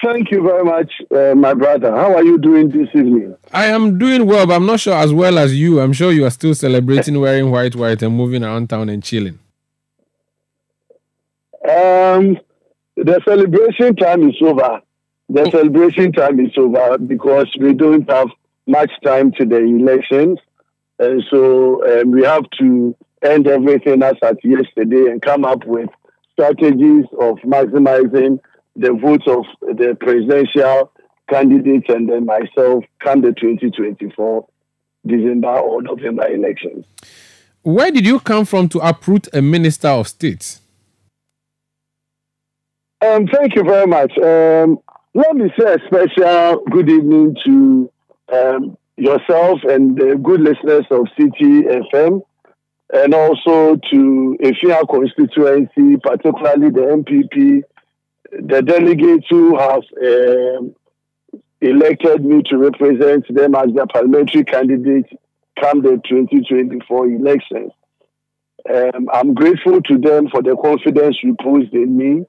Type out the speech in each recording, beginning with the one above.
Thank you very much, my brother. How are you doing this evening? I am doing well, but I'm not sure as well as you. I'm sure you are still celebrating wearing white and moving around town and chilling. The celebration time is over. The celebration time is over because we don't have much time to the elections. And so we have to end everything as at yesterday and come up with strategies of maximizing the votes of the presidential candidates and then myself come the 2024 December or November elections. Where did you come from to uproot a minister of state? Thank you very much. Let me say a special good evening to yourself and the good listeners of Citi FM, and also to Effia constituency, particularly the MPP, the delegates who have elected me to represent them as their parliamentary candidate come the 2024 elections. I'm grateful to them for the confidence reposed in me,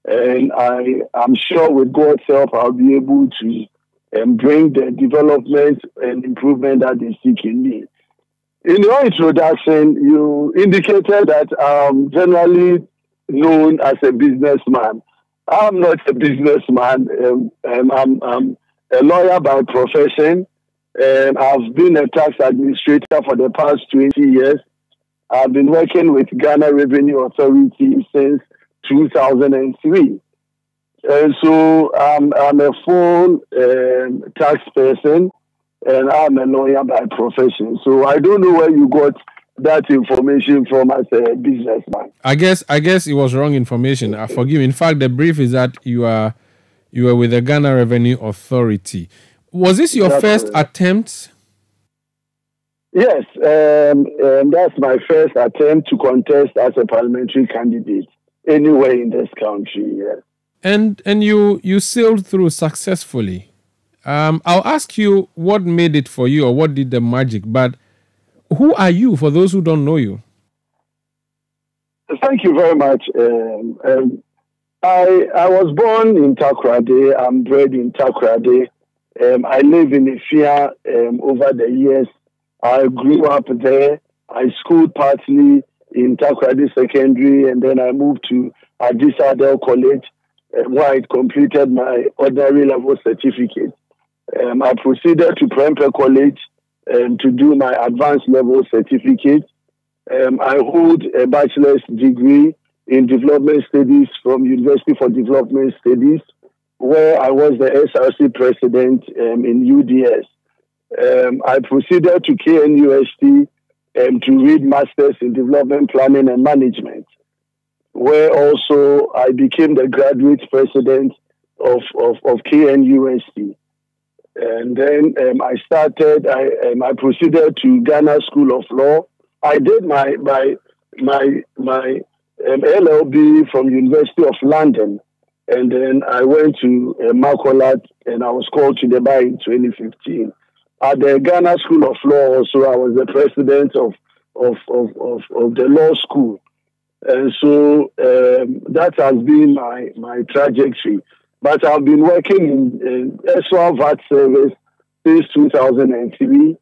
and I'm sure with God's help I'll be able to bring the development and improvement that they seek in me. In your introduction, you indicated that I'm generally known as a businessman. I'm not a businessman. I'm a lawyer by profession, and I've been a tax administrator for the past 20 years. I've been working with Ghana Revenue Authority since 2003. And so I'm a full tax person, and I'm a lawyer by profession. So I don't know where you got that information from as a businessman. I guess it was wrong information. Forgive me. In fact, the brief is that you were with the Ghana Revenue Authority. Was this your first attempt? Yes, that's my first attempt to contest as a parliamentary candidate anywhere in this country. Yes. And you sailed through successfully. I'll ask you what made it for you or what did the magic, but who are you for those who don't know you? Thank you very much. I was born in Takoradi. I'm bred in Takoradi. I live in Effia over the years. I grew up there. I schooled partly in Takoradi Secondary, and then I moved to Adisadel College, where I completed my ordinary level certificate. I proceeded to Prempeh College to do my advanced level certificate. I hold a bachelor's degree in development studies from University for Development Studies, where I was the SRC president in UDS. I proceeded to KNUST to read masters in development planning and management, where also I became the graduate president of KNUST. And then I proceeded to Ghana School of Law. I did my LLB from University of London, and then I went to Makolat, and I was called to the bar in 2015. At the Ghana School of Law also, I was the president of the law school. And so that has been my trajectory. But I've been working in SWA VAT service since 2003.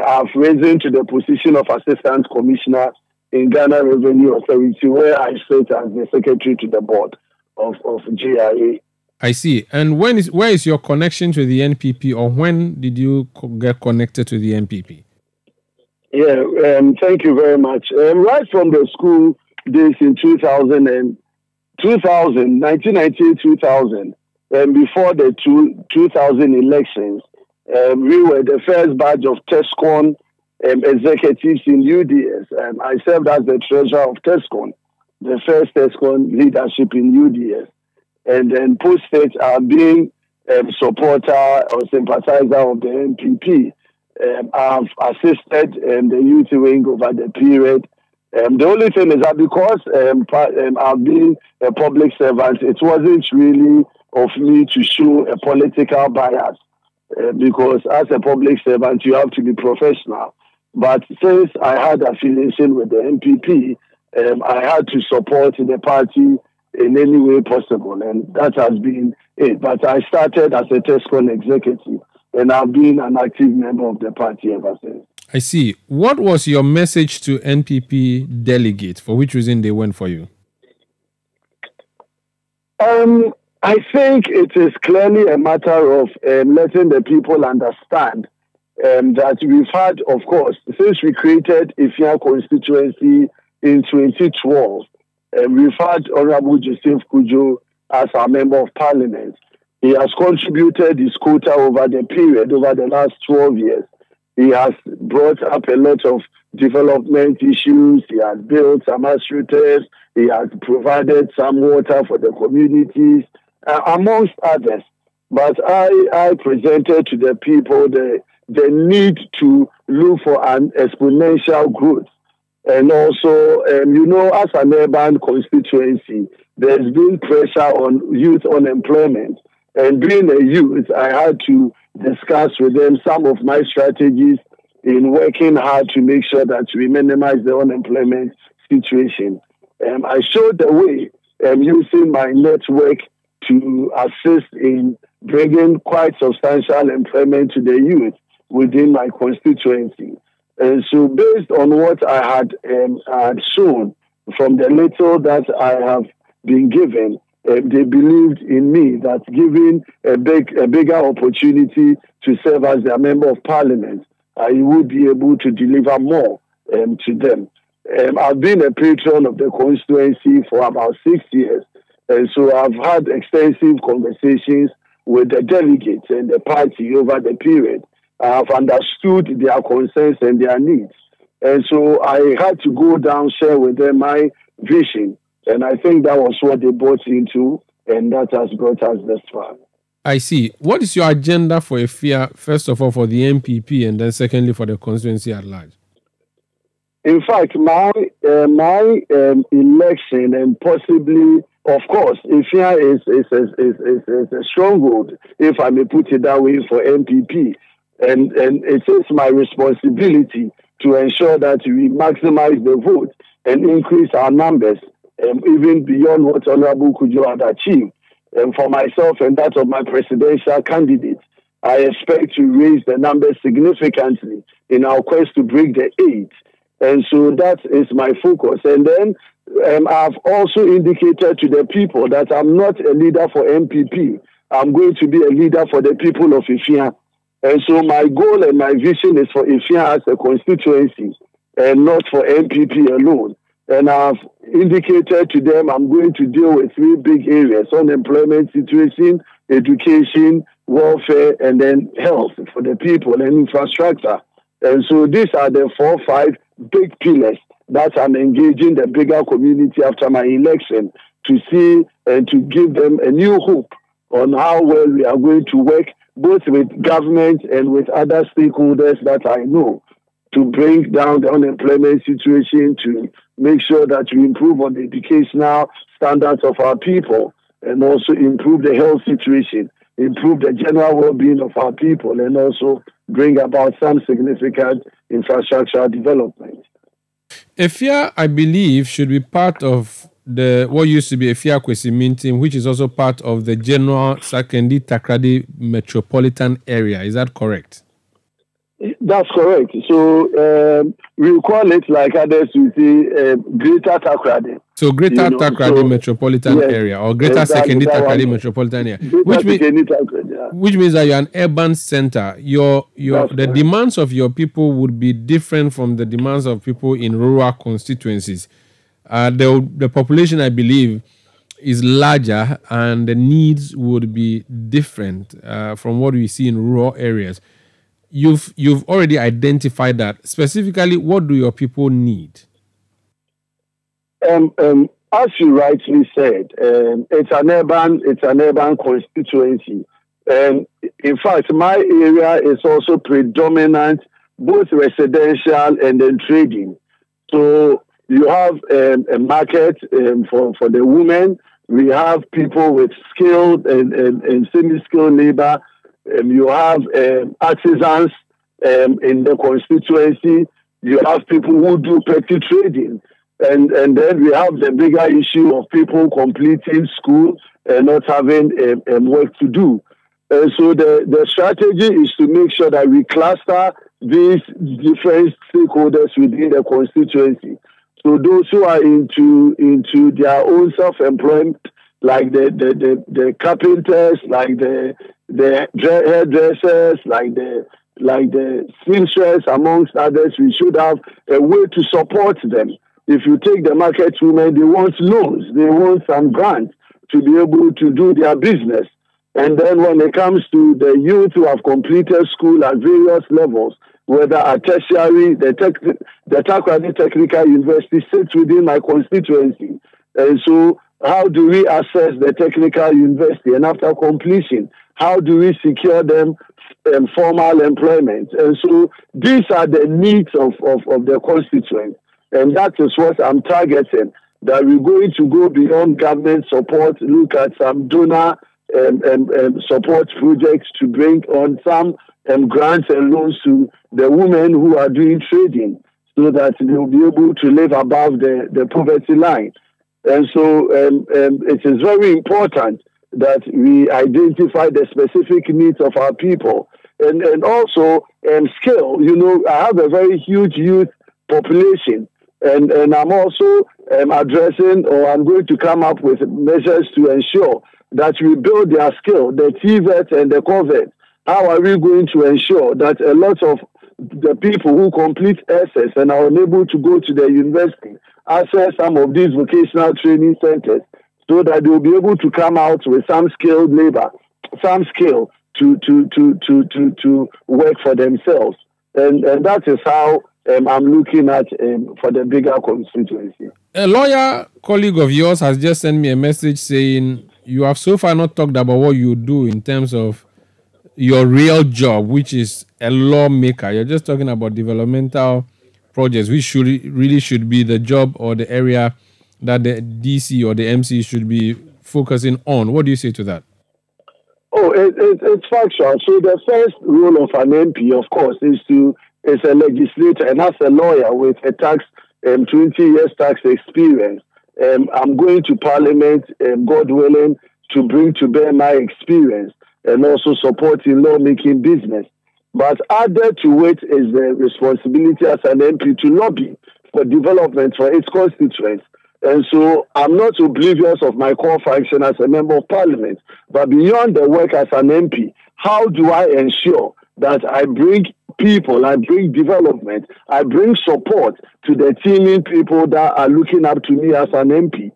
I've risen to the position of Assistant Commissioner in Ghana Revenue Authority, where I sit as the secretary to the board of GRA. I see. And where is your connection to the NPP, or when did you get connected to the NPP? Yeah, thank you very much. Right from the school days in 1998-2000, and before the 2000 elections, we were the first batch of TESCON executives in UDS. I served as the treasurer of TESCON, the first TESCON leadership in UDS. And then post-state being supporter or sympathizer of the NPP. I've assisted the youth wing over the period. The only thing is that because I've been a public servant, it wasn't really of me to show a political bias, because as a public servant, you have to be professional. But since I had affiliation with the NPP, I had to support the party in any way possible. And that has been it. But I started as a TESCON executive, and I've been an active member of the party ever since. I see. What was your message to NPP delegates? For which reason they went for you? I think it is clearly a matter of letting the people understand that we've had, of course, since we created Effia constituency in 2012, we've had Honorable Joseph Kujo as our member of parliament. He has contributed his quota over the period, over the last 12 years. He has brought up a lot of development issues. He has built some astroturfs. He has provided some water for the communities, amongst others. But I presented to the people the need to look for an exponential growth. And also, as an urban constituency, there's been pressure on youth unemployment. And being a youth, I had to discuss with them some of my strategies in working hard to make sure that we minimize the unemployment situation. I showed the way using my network to assist in bringing quite substantial employment to the youth within my constituency. And so based on what I had shown from the little that I have been given, they believed in me that giving a bigger opportunity to serve as their member of parliament, I would be able to deliver more to them. I've been a patron of the constituency for about 6 years. And so I've had extensive conversations with the delegates and the party over the period. I've understood their concerns and their needs. And so I had to go down, share with them my vision. And I think that was what they bought into, and that has brought us this far. I see. What is your agenda for Effia, first of all, for the NPP, and then secondly, for the constituency at large? In fact, my election and possibly, of course, Effia is a stronghold, if I may put it that way, for NPP. And it is my responsibility to ensure that we maximize the vote and increase our numbers, even beyond what Honorable Kujo had achieved. And for myself and that of my presidential candidate, I expect to raise the numbers significantly in our quest to break the 8. And so that is my focus. And then I've also indicated to the people that I'm not a leader for MPP. I'm going to be a leader for the people of Effia. And so my goal and my vision is for Effia as a constituency and not for MPP alone. And I've indicated to them I'm going to deal with 3 big areas: unemployment situation, education, welfare, and then health for the people and infrastructure. And so these are the 4 or 5 big pillars that I'm engaging the bigger community after my election to see and to give them a new hope on how well we are going to work both with government and with other stakeholders that I know to bring down the unemployment situation, to make sure that we improve on the educational standards of our people, and also improve the health situation, improve the general well-being of our people, and also bring about some significant infrastructure development. Effia, I believe, should be part of what used to be Effia Kwesi, which is also part of the general Sakendi Takrady metropolitan area. Is that correct? That's correct. So we call it, like others we say, Greater Takrady. So Greater Takrady metropolitan area, or Greater Sakendi Takrady metropolitan area, which means that you're an urban center. The demands of your people would be different from the demands of people in rural constituencies. The population, I believe, is larger, and the needs would be different from what we see in rural areas. You've already identified that. Specifically, what do your people need? As you rightly said, it's an urban constituency. In fact, my area is also predominant, both residential and then trading. So you have a market for the women. We have people with skilled and semi-skilled labor. You have artisans in the constituency. You have people who do petty trading. And then we have the bigger issue of people completing school and not having work to do. So the strategy is to make sure that we cluster these different stakeholders within the constituency. So those who are into their own self-employment, like the carpenters, like the hairdressers, like the seamstress, amongst others, we should have a way to support them. If you take the market women, they want loans, they want some grants to be able to do their business. And then when it comes to the youth who have completed school at various levels, whether at tertiary, the Takoradi Technical University sits within my constituency. And so how do we assess the technical university? And after completion, how do we secure them formal employment? And so these are the needs of the constituents. And that is what I'm targeting, that we're going to go beyond government support, look at some donor support projects to bring on some grants and loans to the women who are doing trading so that they'll be able to live above the poverty line. And so it is very important that we identify the specific needs of our people. And also skill. You know, I have a very huge youth population. And I'm also addressing, or I'm going to come up with measures to ensure that we build their skill, the TVET and the COVET. How are we going to ensure that a lot of the people who complete SS and are unable to go to the university access some of these vocational training centers so that they'll be able to come out with some skilled labor, some skill to work for themselves. And that is how I'm looking at for the bigger constituency. A lawyer colleague of yours has just sent me a message saying you have so far not talked about what you do in terms of your real job, which is a lawmaker. You're just talking about developmental projects, which really should be the job or the area that the DC or the MC should be focusing on. What do you say to that? Oh, it's factual. So the first role of an MP, of course, is a legislator, and as a lawyer with a 20 years tax experience, I'm going to Parliament, God willing, to bring to bear my experience and also supporting lawmaking business. But added to it is the responsibility as an MP to lobby for development for its constituents. And so I'm not oblivious of my core function as a member of Parliament, but beyond the work as an MP, how do I ensure that I bring people, I bring development, I bring support to the teeming people that are looking up to me as an MP?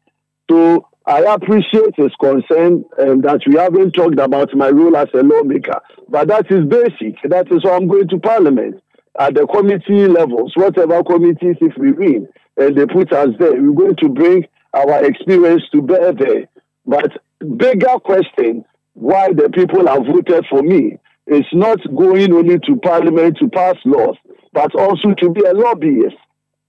So I appreciate his concern that we haven't talked about my role as a lawmaker, but that is basic. That is why I'm going to Parliament at the committee levels, whatever committees, if we win, and they put us there, we're going to bring our experience to bear there. But bigger question, why the people have voted for me, is not going only to Parliament to pass laws, but also to be a lobbyist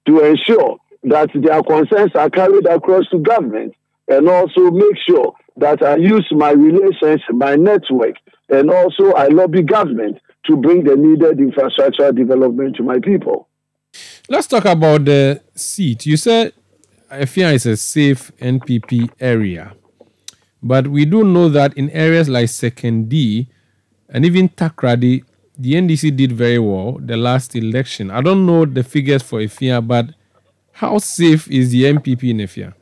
to ensure that their concerns are carried across to government, and also make sure that I use my relations, my network, and also I lobby government to bring the needed infrastructure development to my people. Let's talk about the seat. You said Effia is a safe NPP area, but we do know that in areas like Second D and even Takoradi, the NDC did very well the last election. I don't know the figures for Effia, but how safe is the NPP in Effia?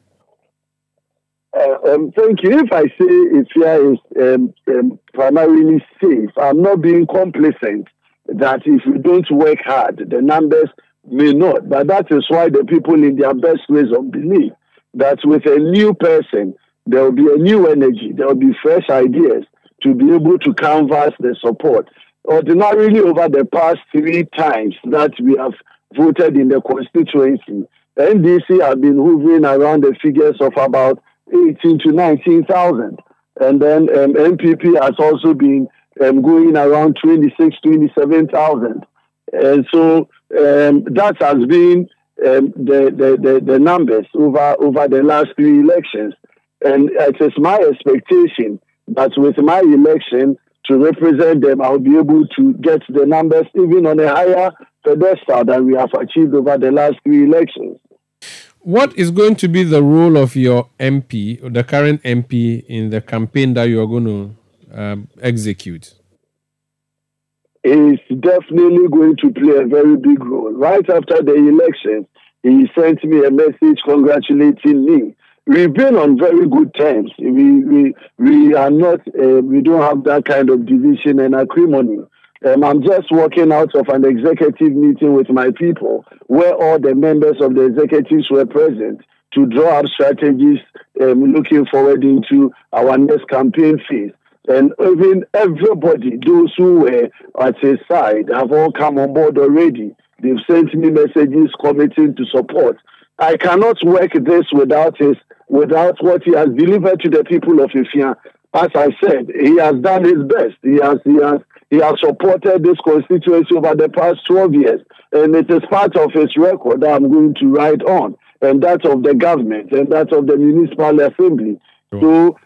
Thank you. If I say Effia is primarily safe, I'm not being complacent that if we don't work hard, the numbers may not. But that is why the people in their best ways of belief that with a new person, there will be a new energy, there will be fresh ideas to be able to canvass the support. Ordinarily, over the past 3 times that we have voted in the constituency, NDC have been hovering around the figures of about 18 to 19,000. And then NPP has also been going around 26, 27,000. And so that has been the numbers over the last 3 elections. And it is my expectation that with my election to represent them, I'll be able to get the numbers even on a higher pedestal than we have achieved over the last 3 elections. What is going to be the role of your MP, or the current MP, in the campaign that you are going to execute? He's definitely going to play a very big role. Right after the election, he sent me a message congratulating me. We've been on very good terms. We are not, we don't have that kind of division and acrimony. I'm just walking out of an executive meeting with my people where all the members of the executives were present to draw up strategies looking forward into our next campaign phase. And even everybody, those who were at his side, have all come on board already. They've sent me messages committing to support. I cannot work this without what he has delivered to the people of Effia. As I said, he has done his best. He has supported this constituency over the past 12 years. And it is part of his record that I'm going to write on, and that of the government, and that of the municipal assembly. Sure. So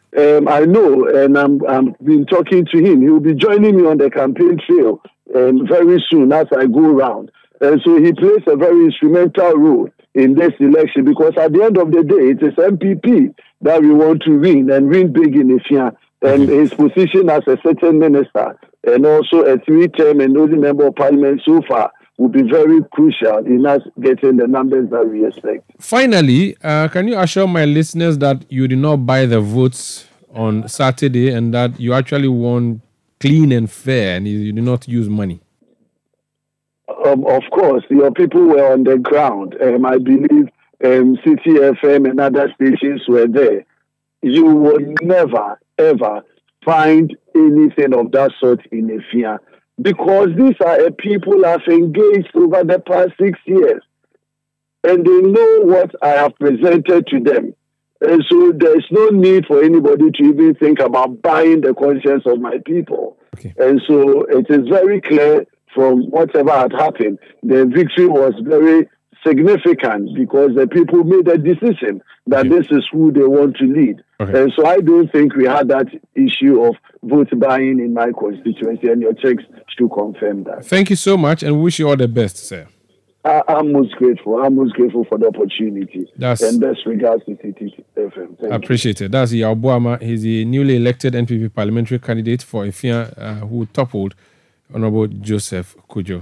I know, and I'm been talking to him. He will be joining me on the campaign trail very soon as I go around. And so he plays a very instrumental role in this election, because at the end of the day, it is MPP that we want to win, and win big in Effia. And his position as a certain minister and also a 3-term and only member of parliament so far will be very crucial in us getting the numbers that we expect. Finally, can you assure my listeners that you did not buy the votes on Saturday, and that you actually won clean and fair, and you did not use money? Of course, your people were on the ground. I believe Citi FM and other stations were there. You will never, ever find anything of that sort in Effia, because these are people have engaged over the past 6 years, and they know what I have presented to them. And so there's no need for anybody to even think about buying the conscience of my people. Okay. And so it is very clear from whatever had happened, the victory was very significant because the people made a decision that this is who they want to lead. Okay. And so I don't think we had that issue of vote buying in my constituency, and your checks should confirm that. Thank you so much, and wish you all the best, sir. I'm most grateful. I'm most grateful for the opportunity. And best regards to Citi FM. Appreciate it. That's Yaw Boamah. He's the newly elected NPP parliamentary candidate for Effia, who toppled Honorable Joseph Kujo.